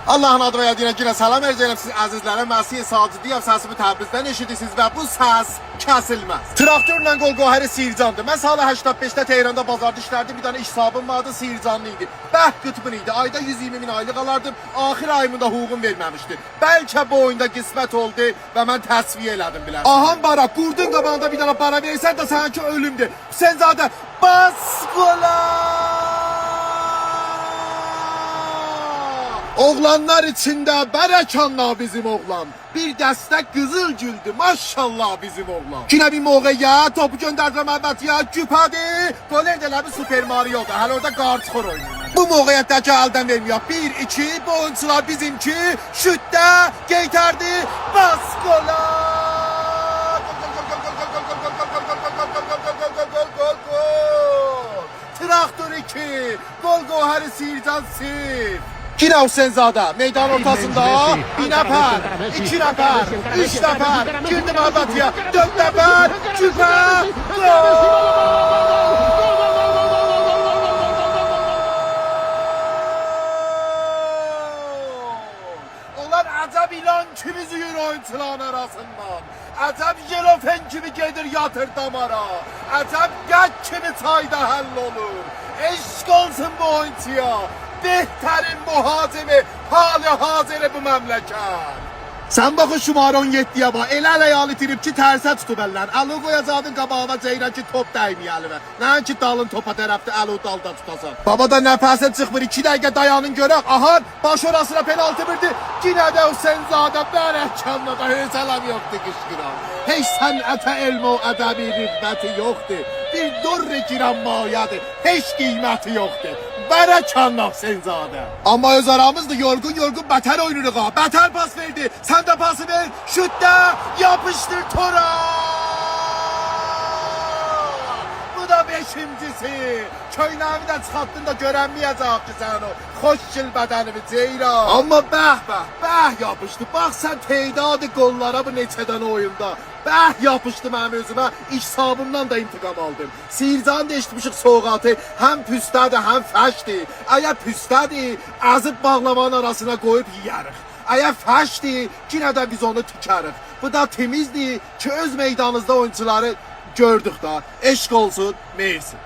Allah'ın adı və yadına yine salam edeceğim siz əzizlərə. Məsih Sacıdiyəm, səsimi Təbrizdən eşidirsiniz və bu səs kəsilməz. Traktörlə Qolqohəri Sircandır. Mən salı 85-də Tehranda bazarda işlərdim. Bir dənə iş sahibim vardı, Sircanlı idi. Bəh qıtbın idi. Ayda 120 min aylıq alardım. Axir ayımda hüququm verməmişdi. Bəlkə bu oyunda qismət oldu və mən təsviyə elədim bilər. Ahan bara, qurdun qabağında bir dənə para versən də sənki ölümdür. Sən zaten bas qola! Oğlanlar içinde Bərəkanla bizim oğlan. Bir dəstək qızıl güldü, maşallah bizim oğlan. Yine bir moğaya topu gönderdim əvvətiyə, güpədi. Gol edələ bir Super Mario'da, hələ orada qarçxor oynayır. Bu moğayyətdəki əldən vermiyor. 1-2, bu oyuncular bizimki. Şütdə, geytərdi, bas qola! Traktör 2, Qolqohəri Sircan 0. Yine Hüseynzadə meydan ortasında bir nəfər, 2 nəfər, 3 nəfər, girdi məvətiyə, 4 nəfər, küpə, gol! Onlar əcəb ilan kimi züyür oyuncuların arasından. Əcəb yelofen kimi gedir yatır damara. Əcəb qət kimi çayda həll olur. Eşq olsun bu oyuncuya. Behterin muhacimi hali hazırı bu memleket. Sen bakın şumara 17'ye bak. El ayağı itirip ki terse tutup eller. Alı koyacağın qabağına ceyran ki top dəyməyəli. Nəin ki dalın topa tərəfdə əli dalda tutasan. Baba da nəfəsə çıxmır. 2 dəqiqə dayanın görək. Aha baş orasına penaltı verdi. Yine de Hüseynzadə Bərəkanla da heç ələm yoxdur qışqıran. Heç sənətə elm o ədəbi rütbəti yoxdur. Bir durri giran mayadır. Heç qiyməti yoxdur. Bərəkanla Hüseynzadə. Amma öz aramızda yorgun bətər oynuruq ha. Bətər pas verdi. Sen de pası ver. Şutda yapıştır tora. Bu da 5.'si. Köynəmi də çıxartdın da görənməyəcək ki sən o xoşgil bədənimi Ceyran. Amma bəh yapışdı. Bax sən teydadı qollara bu neçədən oyunda. Bəh yapışdı mənim özümə. İş sabımdan da intiqam aldım. Sircanı da eşitmişik soğuqatı. Həm püstədir, həm fəşdir. Əgər püstədir, əzib bağlamanın arasına qoyub yiyərik. Eğer fəşdir, yine de biz onu tükərik. Bu da temizdir ki öz meydanınızda oyuncuları gördük da. Eşq olsun, meyilsin.